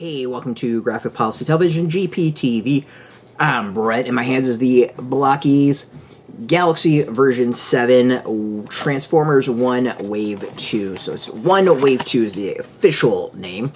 Hey, welcome to Graphic Policy Television, GPTV. I'm Brett. In my hands is the Blokees Galaxy version 7 Transformers 1 Wave 2. So it's 1 Wave 2 is the official name.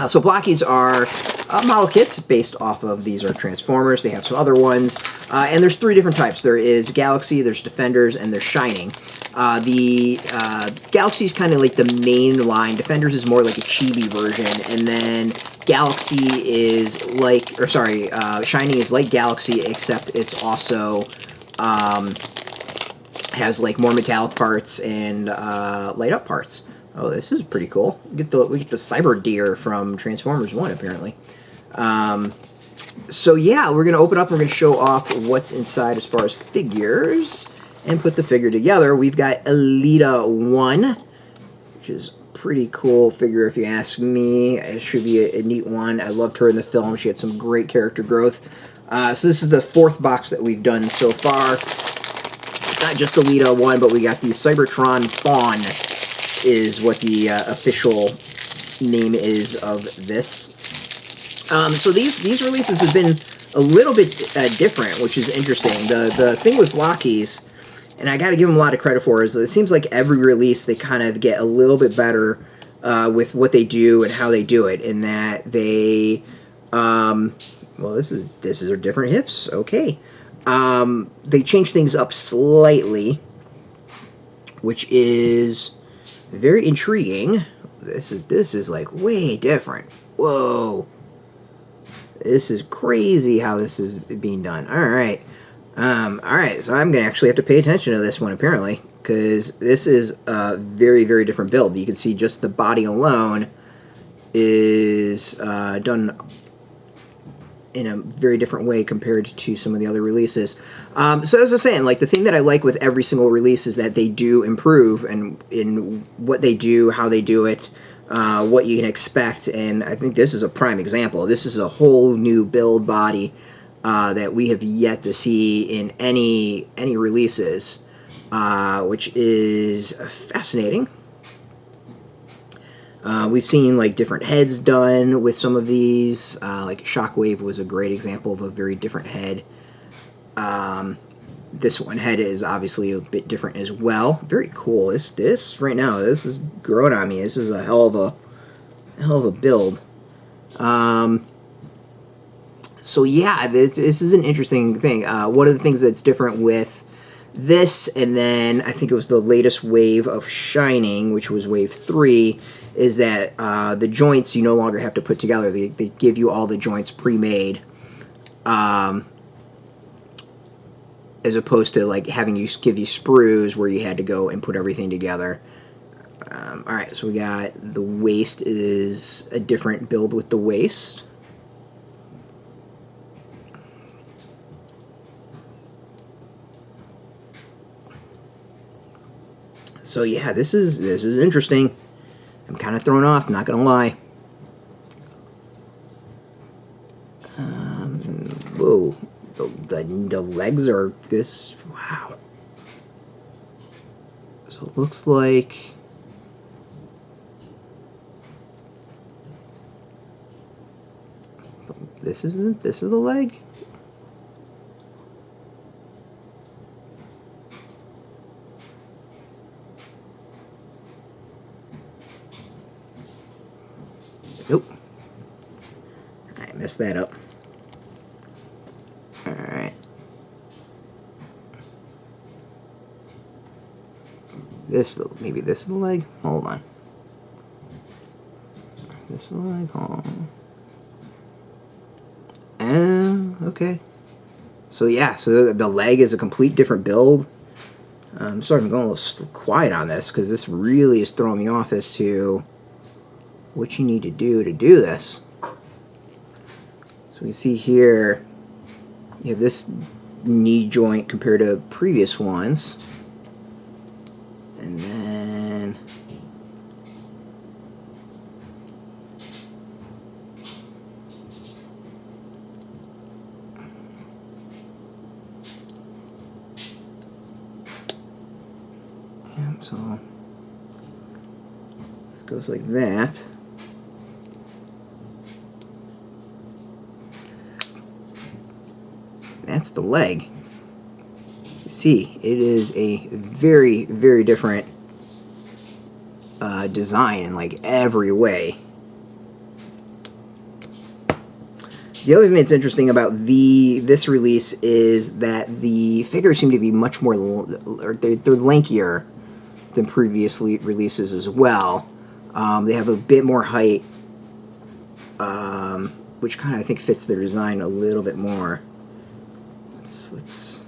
So Blokees are model kits based off of these are Transformers. They have some other ones. And there's 3 different types. There is Galaxy, there's Defenders, and there's Shining. The Galaxy is kind of like the main line. Defenders is more like a chibi version. And then Galaxy is like, or sorry, Shining is like Galaxy, except it's also has like more metallic parts and light up parts. Oh, this is pretty cool. We get the Cyber Deer from Transformers 1, apparently. So yeah, we're gonna open up. We're gonna show off what's inside as far as figures and put the figure together. We've got Elita-1, which is a pretty cool figure if you ask me. It should be a neat one. I loved her in the film. She had some great character growth. So this is the 4th box that we've done so far. It's not just Elita-1, but we got the Cybertron Fawn is what the official name is of this. So these releases have been a little bit different, which is interesting. The thing with Blokees, and I got to give them a lot of credit for, is it seems like every release they kind of get a little bit better with what they do and how they do it. In that they, well, this is their different hips. Okay, they change things up slightly, which is very intriguing. This is like way different. Whoa. This is crazy how this is being done. Alright. Alright, so I'm going to actually have to pay attention to this one, apparently, because this is a very, very different build. You can see just the body alone is done in a very different way compared to some of the other releases. So as I was saying, like, the thing that I like with every single release is that they do improve and in what they do, how they do it, what you can expect, and I think this is a prime example. This is a whole new build body that we have yet to see in any releases, which is fascinating. We've seen like different heads done with some of these. Like Shockwave was a great example of a very different head. This one head is obviously a bit different as well. Very cool. This right now, this is growing on me. This is a hell of a build. So yeah, this is an interesting thing. One of the things that's different with this, and then I think it was the latest wave of Shining, which was wave 3, is that the joints you no longer have to put together. They give you all the joints pre-made. As opposed to like having you give you sprues where you had to go and put everything together. Alright, so we got the waist is a different build with the waist. So yeah, this is interesting. I'm kind of thrown off, not gonna lie. Whoa. The legs are this, wow. So it looks like this is the leg. Nope. I messed that up. Alright. Maybe this is the leg? Hold on. This is the leg? Hold on. Okay. So yeah, so the leg is a complete different build. I'm sorry I'm going a little quiet on this, because this really is throwing me off as to what you need to do this. So we see here, you have this knee joint compared to previous ones. And then yeah, so this goes like that. that's the leg. You see, it is a very, very different design in like every way. The other thing that's interesting about this release is that the figures seem to be much more, or they're lankier than previous releases as well. They have a bit more height, which kind of I think fits their design a little bit more. Let's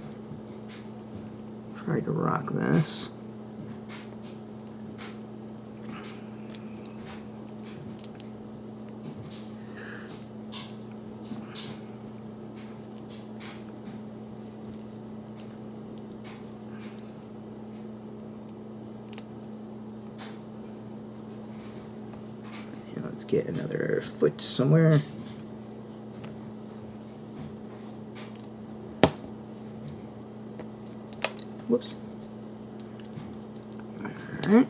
try to rock this. Let's get another foot somewhere. Whoops. Alright.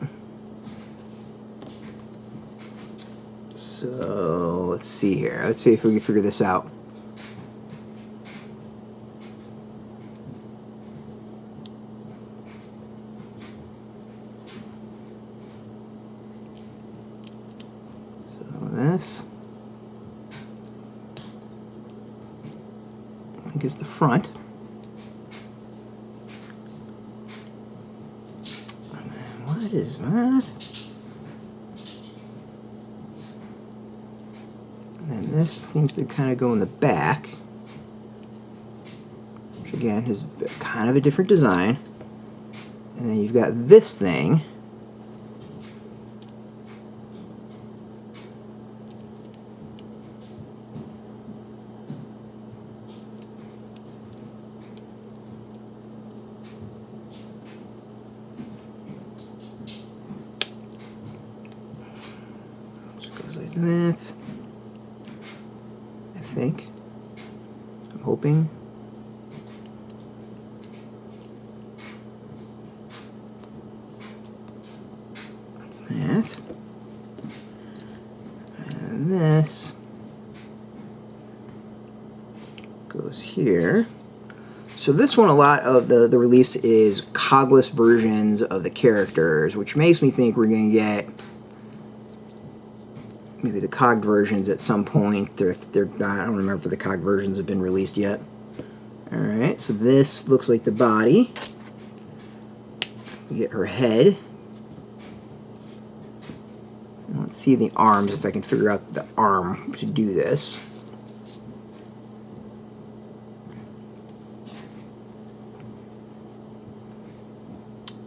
So, let's see here. Let's see if we can figure this out. This I think is the front. What is that? And then this seems to kind of go in the back, which again is kind of a different design. And then you've got this thing. That, I think. I'm hoping. That. And this goes here. So this one, a lot of the release is cogless versions of the characters, which makes me think we're going to get maybe the cogged versions at some point. If they're not, I don't remember if the cogged versions have been released yet. Alright, so this looks like the body. We get her head. And let's see the arms, if I can figure out the arm to do this.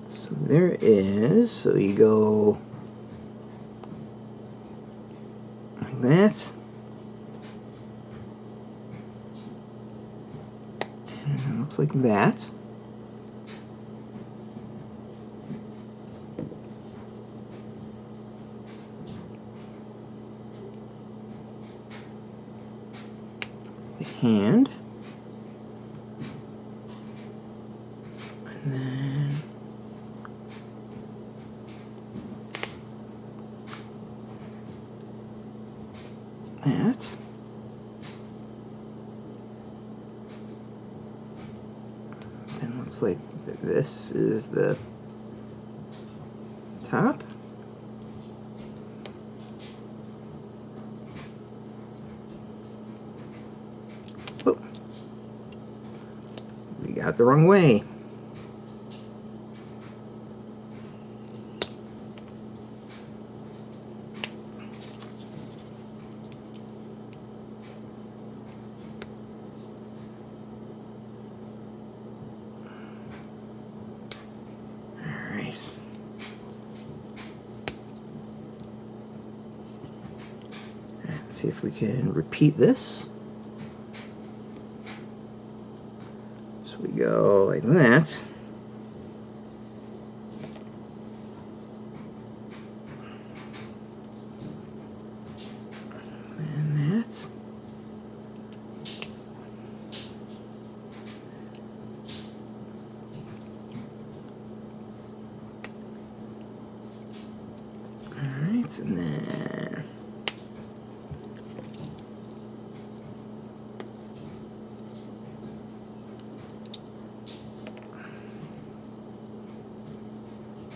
So there is, so you go that, and it looks like that. The hand, and then that. Then looks like this is the top. Oh, we got the wrong way. See if we can repeat this. So we go like that. And that. Alright, and then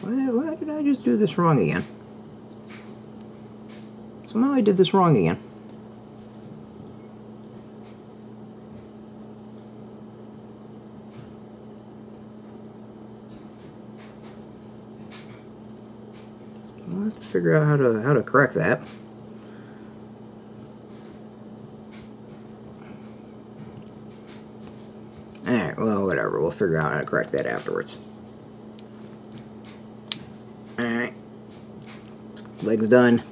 Why did I just do this wrong again? Somehow I did this wrong again. I'll have to figure out how to correct that. Alright, well, whatever. We'll figure out how to correct that afterwards. Alright. Leg's done.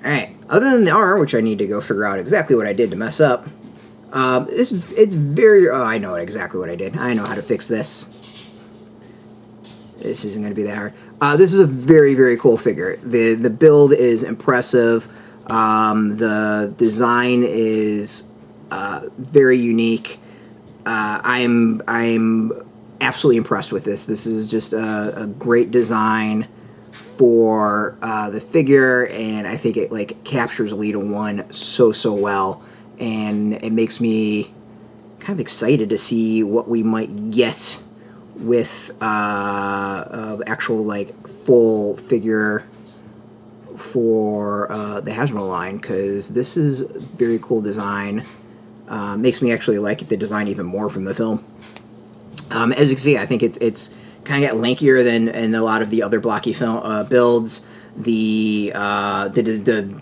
Alright. Other than the arm, which I need to go figure out exactly what I did to mess up, it's very... Oh, I know exactly what I did. I know how to fix this. This isn't going to be that hard. This is a very, very cool figure. The build is impressive. The design is very unique. I'm absolutely impressed with this. This is just a great design for the figure, and I think it like captures Elita-1 so well, and it makes me kind of excited to see what we might get with actual like full figure for the Hasbro line, because this is a very cool design. Makes me actually like the design even more from the film. As you can see, I think it's kind of got lankier than in a lot of the other blocky film builds. The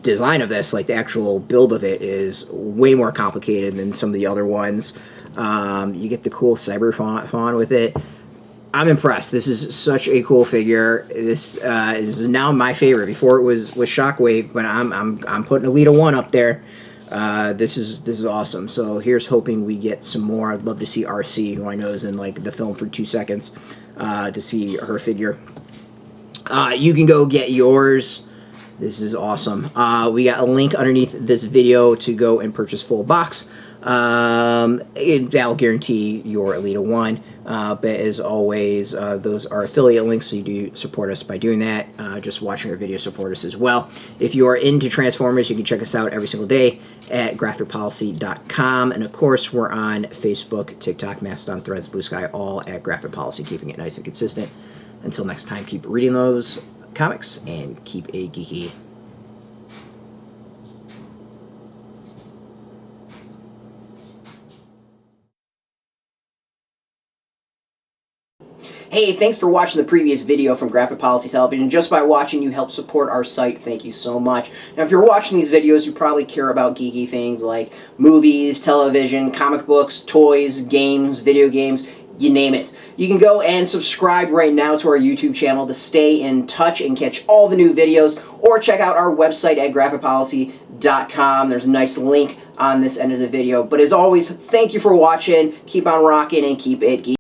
design of this, like the actual build of it, is way more complicated than some of the other ones. You get the cool cyber fawn with it. I'm impressed. This is such a cool figure. This is now my favorite. Before it was Shockwave, but I'm putting Elita-1 up there. This is awesome. So here's hoping we get some more. I'd love to see RC, who I know is in like the film for 2 seconds, to see her figure. You can go get yours. This is awesome. We got a link underneath this video to go and purchase full box. That'll guarantee your Elita-1. But as always, those are affiliate links, so you do support us by doing that. Just watching our video support us as well. If you are into Transformers, you can check us out every single day at graphicpolicy.com. And of course, we're on Facebook, TikTok, Mastodon, Threads, Blue Sky, all at Graphic Policy, keeping it nice and consistent. Until next time, keep reading those comics and keep it geeky. Hey, thanks for watching the previous video from Graphic Policy Television. Just by watching, you help support our site. Thank you so much. Now, if you're watching these videos, you probably care about geeky things like movies, television, comic books, toys, games, video games, you name it. You can go and subscribe right now to our YouTube channel to stay in touch and catch all the new videos, or check out our website at graphicpolicy.com. There's a nice link on this end of the video. But as always, thank you for watching. Keep on rocking and keep it geeky.